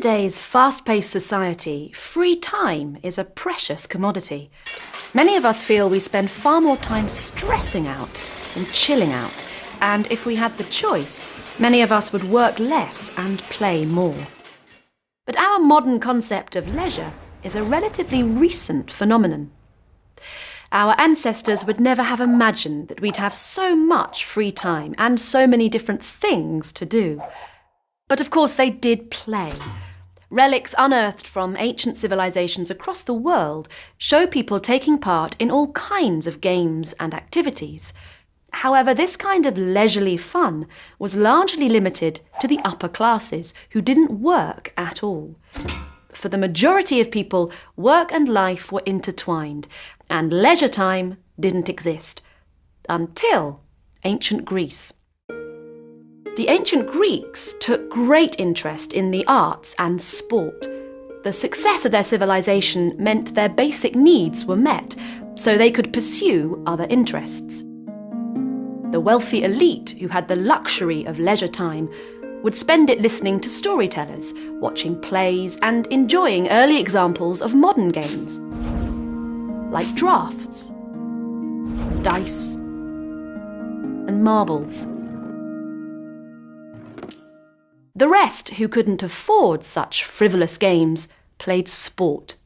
today's fast-paced society, free time is a precious commodity. Many of us feel we spend far more time stressing out than chilling out, and if we had the choice, many of us would work less and play more. But our modern concept of leisure is a relatively recent phenomenon. Our ancestors would never have imagined that we'd have so much free time and so many different things to do. But of course they did play. Relics unearthed from ancient civilizations across the world show people taking part in all kinds of games and activities. However, this kind of leisurely fun was largely limited to the upper classes who didn't work at all. For the majority of people, work and life were intertwined, and leisure time didn't exist. Until ancient Greece. The ancient Greeks took great interest in the arts and sport. The success of their civilization meant their basic needs were met, so they could pursue other interests. The wealthy elite, who had the luxury of leisure time, would spend it listening to storytellers, watching plays, and enjoying early examples of modern games, like drafts, dice, and marbles. The rest, who couldn't afford such frivolous games, played sport.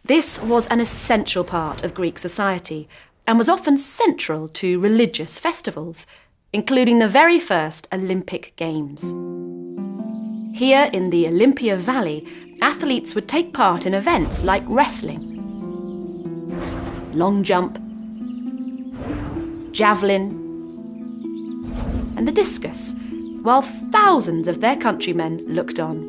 This was an essential part of Greek society and was often central to religious festivals, including the very first Olympic Games. Here in the Olympia Valley, athletes would take part in events like wrestling, long jump, javelin, and the discus, while thousands of their countrymen looked on.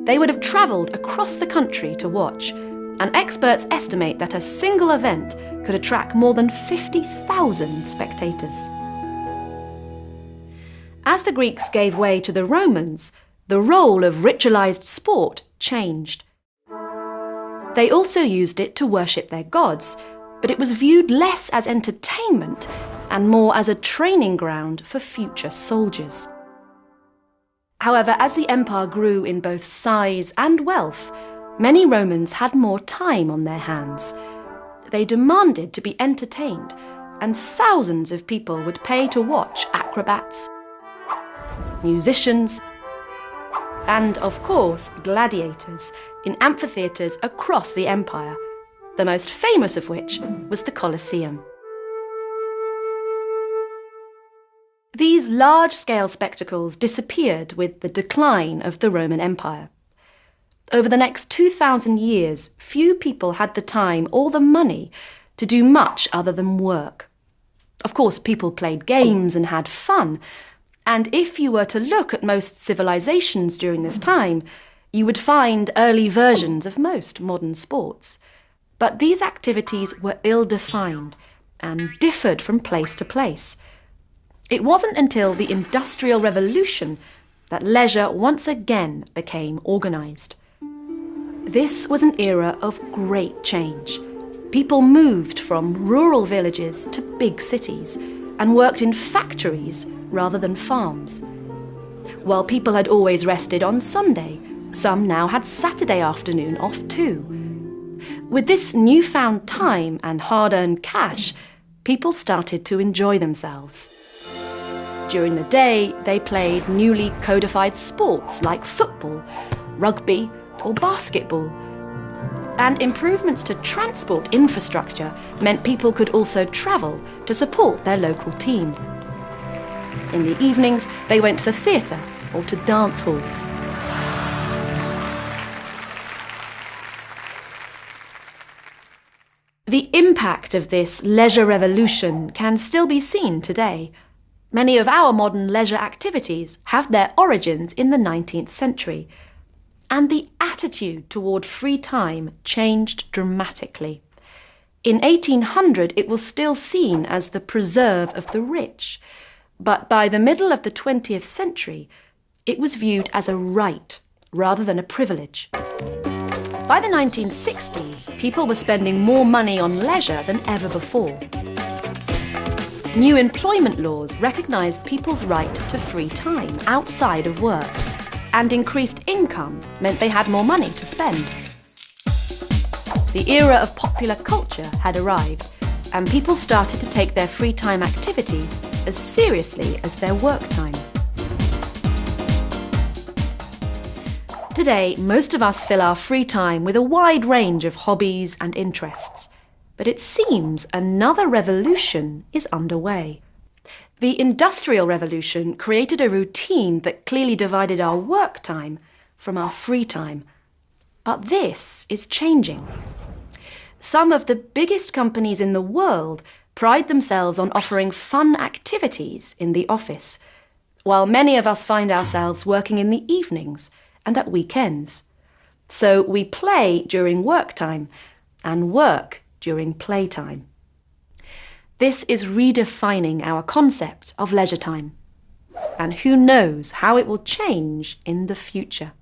They would have travelled across the country to watch, and experts estimate that a single event could attract more than 50,000 spectators. As the Greeks gave way to the Romans, the role of ritualised sport changed. They also used it to worship their gods, but it was viewed less as entertainment and more as a training ground for future soldiers. However, as the empire grew in both size and wealth, many Romans had more time on their hands. They demanded to be entertained, and thousands of people would pay to watch acrobats, musicians, and, of course, gladiators in amphitheatres across the empire, the most famous of which was the Colosseum. These large-scale spectacles disappeared with the decline of the Roman Empire. Over the next 2,000 years, few people had the time or the money to do much other than work. Of course, people played games and had fun, and if you were to look at most civilizations during this time, you would find early versions of most modern sports. But these activities were ill-defined and differed from place to place. It wasn't until the Industrial Revolution that leisure once again became organised. This was an era of great change. People moved from rural villages to big cities and worked in factories rather than farms. While people had always rested on Sunday, some now had Saturday afternoon off too. With this newfound time and hard-earned cash, people started to enjoy themselves. During the day, they played newly codified sports like football, rugby, or basketball. And improvements to transport infrastructure meant people could also travel to support their local team. In the evenings, they went to the theatre or to dance halls. The impact of this leisure revolution can still be seen today. Many of our modern leisure activities have their origins in the 19th century, and the attitude toward free time changed dramatically. In 1800, it was still seen as the preserve of the rich, but by the middle of the 20th century, it was viewed as a right rather than a privilege. By the 1960s, people were spending more money on leisure than ever before. New employment laws recognised people's right to free time outside of work. and increased income meant they had more money to spend. The era of popular culture had arrived, and people started to take their free time activities as seriously as their work time. Today, most of us fill our free time with a wide range of hobbies and interests, but it seems another revolution is underway. The Industrial Revolution created a routine that clearly divided our work time from our free time. But this is changing. Some of the biggest companies in the world pride themselves on offering fun activities in the office, while many of us find ourselves working in the evenings and at weekends. So we play during work time and work during playtime. This is redefining our concept of leisure time, and who knows how it will change in the future.